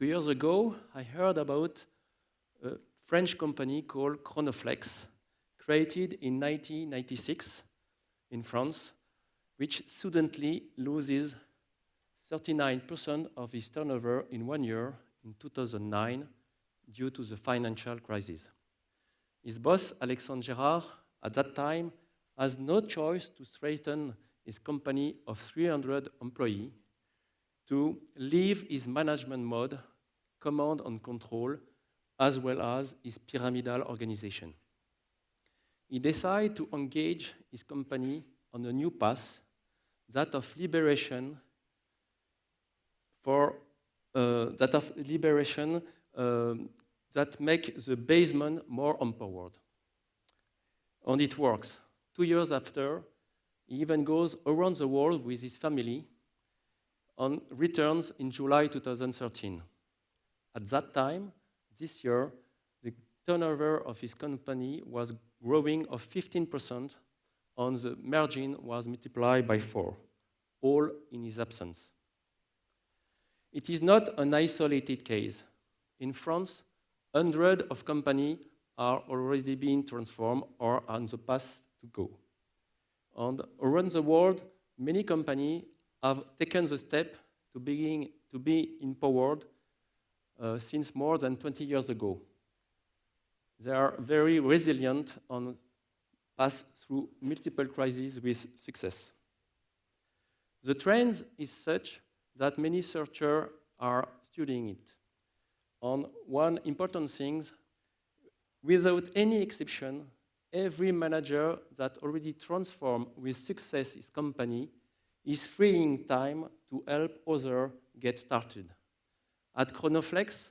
2 years ago, I heard about a French company called Chrono Flex, created in 1996 in France, which suddenly loses 39% of its turnover in 1 year in 2009 due to the financial crisis. His boss, Alexandre Gérard, at that time, has no choice to strengthen his company of 300 employees to leave his management mode, command and control, as well as his pyramidal organization. He decided to engage his company on a new path, that of liberation, that make the basement more empowered. And it works. 2 years after, he even goes around the world with his family and returns in July 2013. At that time, this year, the turnover of his company was growing of 15%, and the margin was multiplied by 4, all in his absence. It is not an isolated case. In France, hundreds of companies are already being transformed or on the path to go. And around the world, many companies have taken the step to be empowered since more than 20 years ago. They are very resilient and pass through multiple crises with success. The trend is such that many researchers are studying it. On one important thing, without any exception, every manager that already transformed with success his company is freeing time to help others get started. At Chrono Flex,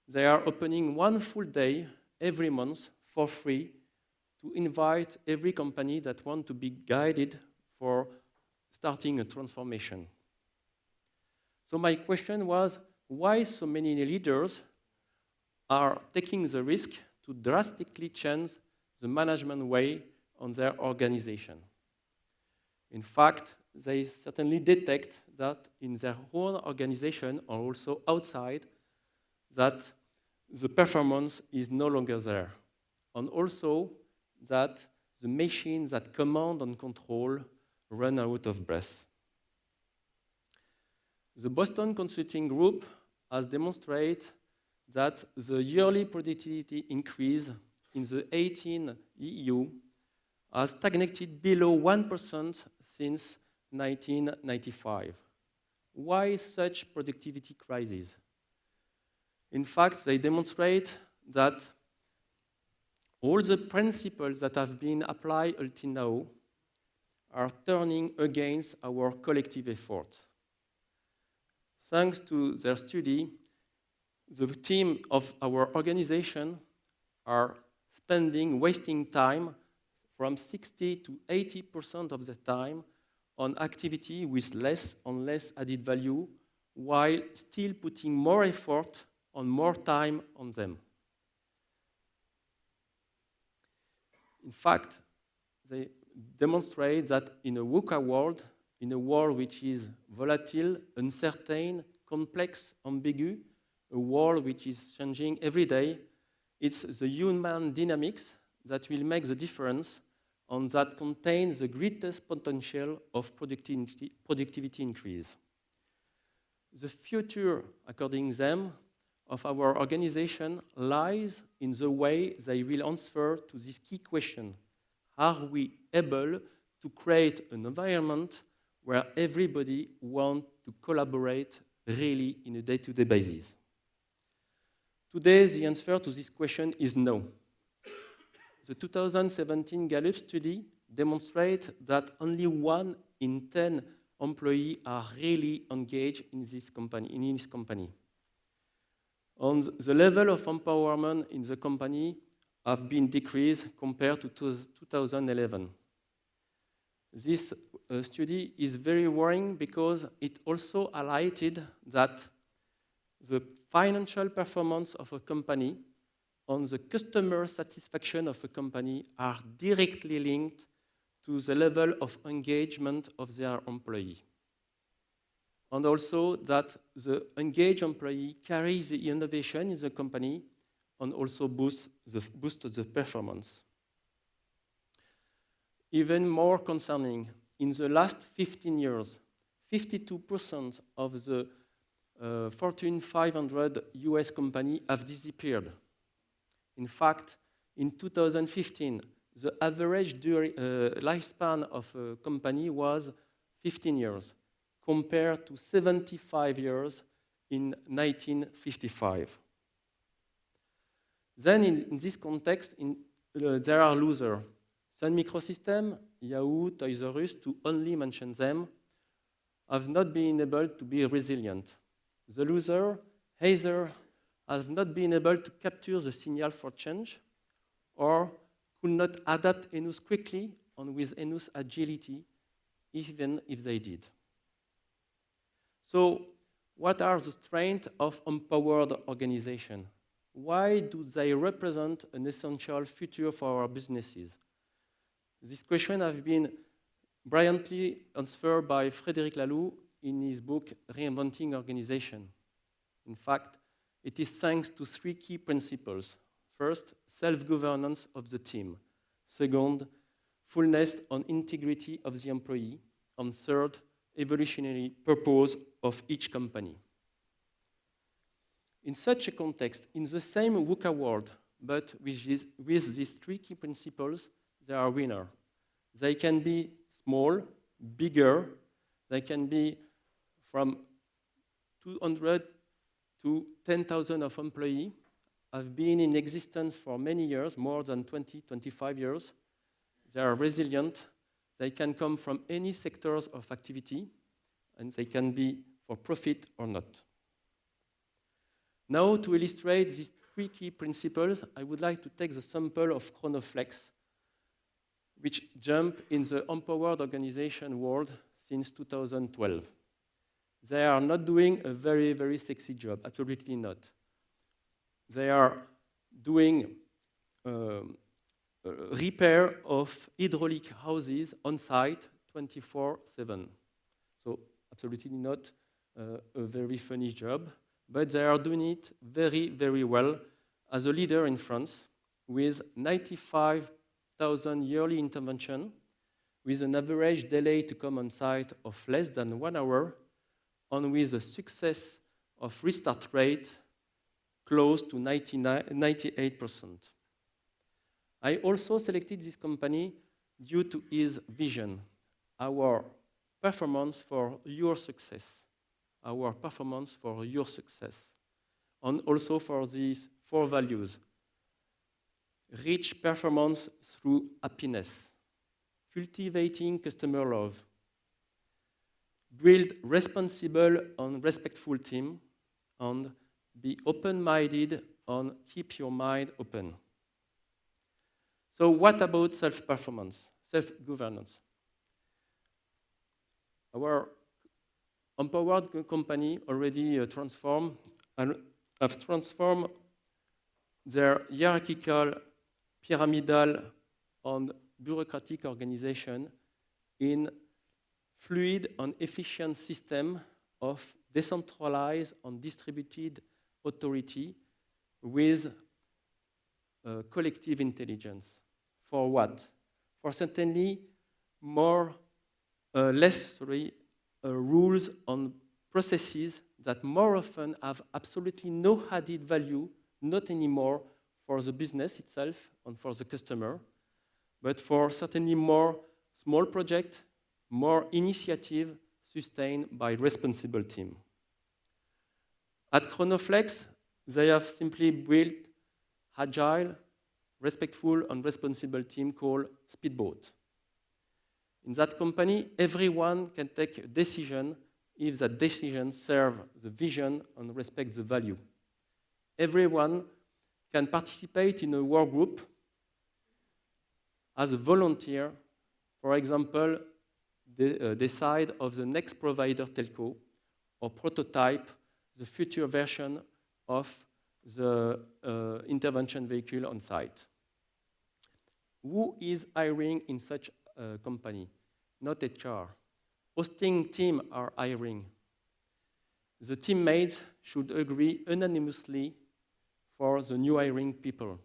they are opening 1 full day every month for free to invite every company that wants to be guided for starting a transformation. So my question was, why so many leaders are taking the risk to drastically change the management way on their organization? In fact, they certainly detect that in their own organization or also outside, that the performance is no longer there. And also that the machines that command and control run out of breath. The Boston Consulting Group has demonstrated that the yearly productivity increase in the 18 EU has stagnated below 1% since 1995. Why such productivity crisis? In fact, they demonstrate that all the principles that have been applied until now are turning against our collective effort. Thanks to their study, the team of our organization are wasting time from 60 to 80% of the time on activity with less and less added value, while still putting more effort and more time on them. In fact, they demonstrate that in a VUCA world, in a world which is volatile, uncertain, complex, ambigu, a world which is changing every day, it's the human dynamics that will make the difference and that contains the greatest potential of productivity increase. The future, according to them, of our organization lies in the way they will answer to this key question. Are we able to create an environment where everybody wants to collaborate really in a day-to-day basis? Today, the answer to this question is no. The 2017 Gallup study demonstrates that only 1 in 10 employees are really engaged in this company. And the level of empowerment in the company have been decreased compared to 2011. This study is very worrying because it also highlighted that the financial performance of a company and the customer satisfaction of a company are directly linked to the level of engagement of their employee. and also that the engaged employee carries the innovation in the company and also boosts the performance. Even more concerning, in the last 15 years, 52% of the Fortune 500 US companies have disappeared. In fact, in 2015, the average lifespan of a company was 15 years, compared to 75 years in 1955. Then, in this context, there are losers. Sun Microsystems, Yahoo, Toys R Us, to only mention them, have not been able to be resilient. The loser either has not been able to capture the signal for change or could not adapt enough quickly and with enough agility, even if they did. So, what are the strengths of empowered organizations? Why do they represent an essential future for our businesses? This question has been brilliantly answered by Frédéric Laloux in his book, Reinventing Organization. In fact, it is thanks to three key principles. First, self-governance of the team. Second, fullness and integrity of the employee. And third, evolutionary purpose of each company. In such a context, in the same VUCA world, but with these three key principles, they are winners. They can be small, bigger. They can be from 200 to 10,000 of employees, have been in existence for many years, more than 20, 25 years. They are resilient. They can come from any sectors of activity, and they can be for profit or not. Now, to illustrate these three key principles, I would like to take the sample of Chrono Flex, which jumped in the empowered organization world since 2012. They are not doing a very, very sexy job, absolutely not. They are doing repair of hydraulic houses on site 24/7. So absolutely not a very funny job, but they are doing it very, very well as a leader in France with 95,000 yearly intervention, with an average delay to come on site of less than 1 hour, and with a success of restart rate close to 98%. I also selected this company due to its vision, our performance for your success, our performance for your success, and also for these 4 values: rich performance through happiness, cultivating customer love, build responsible and respectful team, and be open-minded and keep your mind open. So what about self-performance, self-governance? Our empowered company already have transformed their hierarchical, pyramidal, and bureaucratic organization in fluid and efficient system of decentralized and distributed authority with collective intelligence. For what? For certainly less rules and processes that more often have absolutely no added value, not anymore for the business itself and for the customer, but for certainly more small projects, more initiative sustained by responsible team. At Chrono Flex, they have simply built agile, respectful, and responsible team called Speedboat. In that company, everyone can take a decision if that decision serves the vision and respects the value. Everyone can participate in a work group as a volunteer, for example, decide of the next provider telco or prototype the future version of the intervention vehicle on site. Who is hiring in such a company? Not HR. Hosting team are hiring. the teammates should agree unanimously for the new hiring people.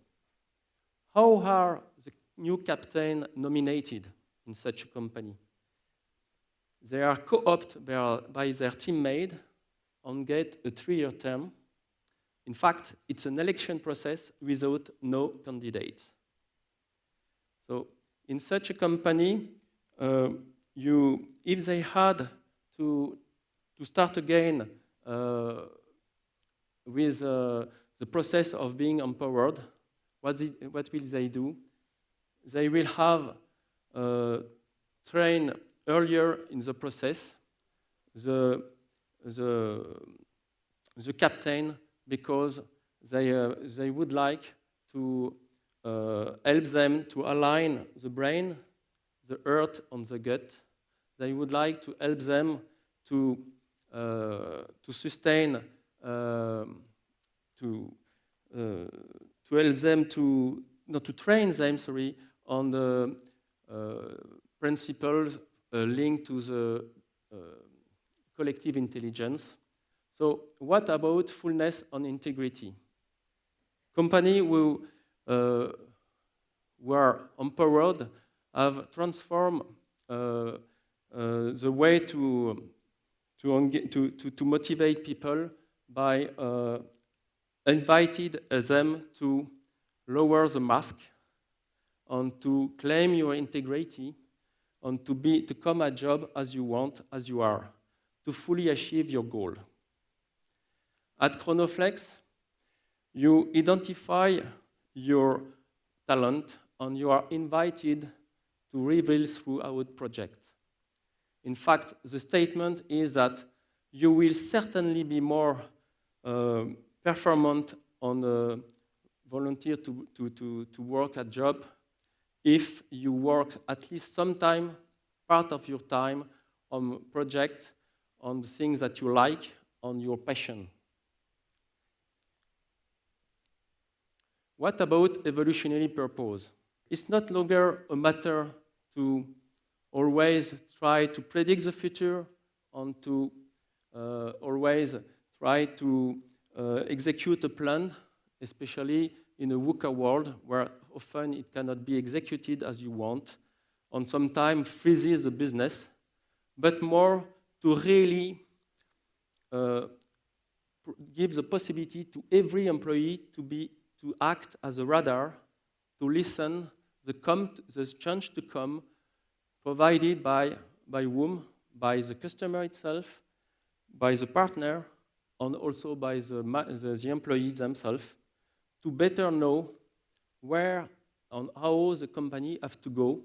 How are the new captain nominated in such a company? They are co-opted by their teammate and get a 3-year term. In fact, it's an election process without no candidates. So in such a company, if they had to start again with the process of being empowered, what will they do? They will have trained earlier in the process the captain, because they would like to help them to align the brain, the heart, and the gut. They would like to help them to sustain, to help them to train them, on the principles linked to the collective intelligence. So what about fullness and integrity? Companies who were empowered have transformed the way to motivate people by inviting them to lower the mask and to claim your integrity and to come at job as you want, as you are, to fully achieve your goal. At Chrono Flex, you identify your talent and you are invited to reveal throughout project. In fact, the statement is that you will certainly be more performant on volunteer to work at job if you work at least some time, part of your time, on project, on the things that you like, on your passion. What about evolutionary purpose? It's not longer a matter to always try to predict the future and to always try to execute a plan, especially in a VUCA world where often it cannot be executed as you want, and sometimes freezes the business, but more to really give the possibility to every employee to act as a radar, to listen the change to come, provided by whom? By the customer itself, by the partner, and also by the employees themselves, to better know where and how the company have to go,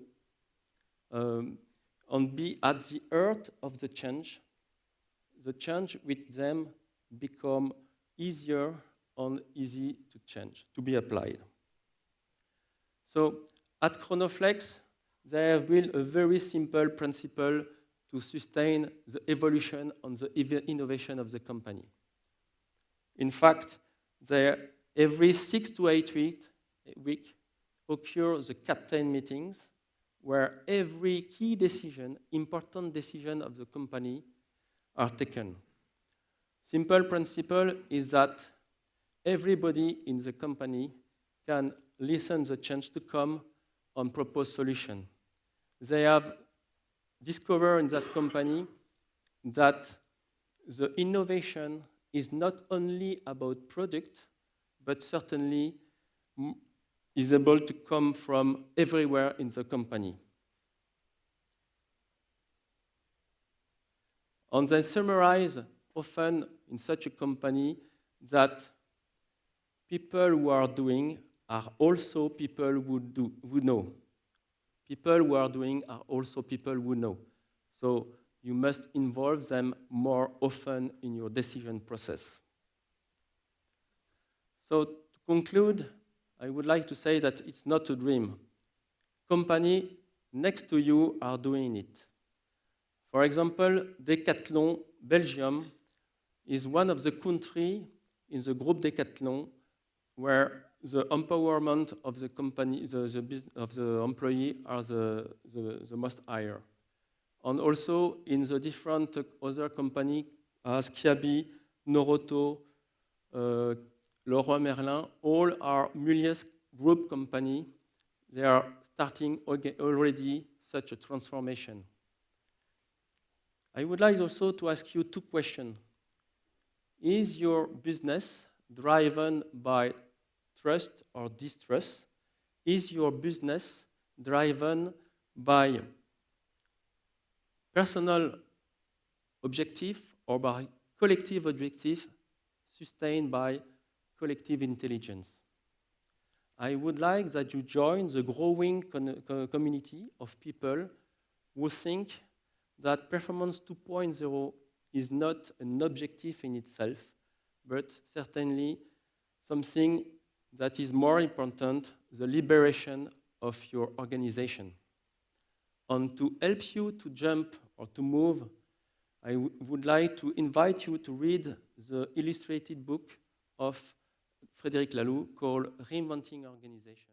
and be at the heart of the change with them become easier and easy to change, to be applied. So at Chrono Flex, they have built a very simple principle to sustain the evolution and the innovation of the company. In fact, every 6 to 8 weeks occur the captain meetings, where every key decision, important decision of the company are taken. Simple principle is that everybody in the company can listen the change to come and propose solution. They have discovered in that company that the innovation is not only about product, but certainly is able to come from everywhere in the company. And they summarize often in such a company that people who are doing are also people who know. People who are doing are also people who know. So you must involve them more often in your decision process. So to conclude, I would like to say that it's not a dream. Companies next to you are doing it. For example, Decathlon Belgium is one of the countries in the group Decathlon where the empowerment of the company, of the employee are the most higher. And also in the different other companies as Kiabi Noroto, Leroy Merlin, all are Mulliez group company. They are starting already such a transformation. I would like also to ask you 2 questions. Is your business driven by trust or distrust? Is your business driven by personal objective or by collective objective sustained by collective intelligence? I would like that you join the growing community of people who think that Performance 2.0 is not an objective in itself, but certainly something that is more important, the liberation of your organization. And to help you to jump or to move, I would like to invite you to read the illustrated book of Frédéric Laloux called Reinventing Organization.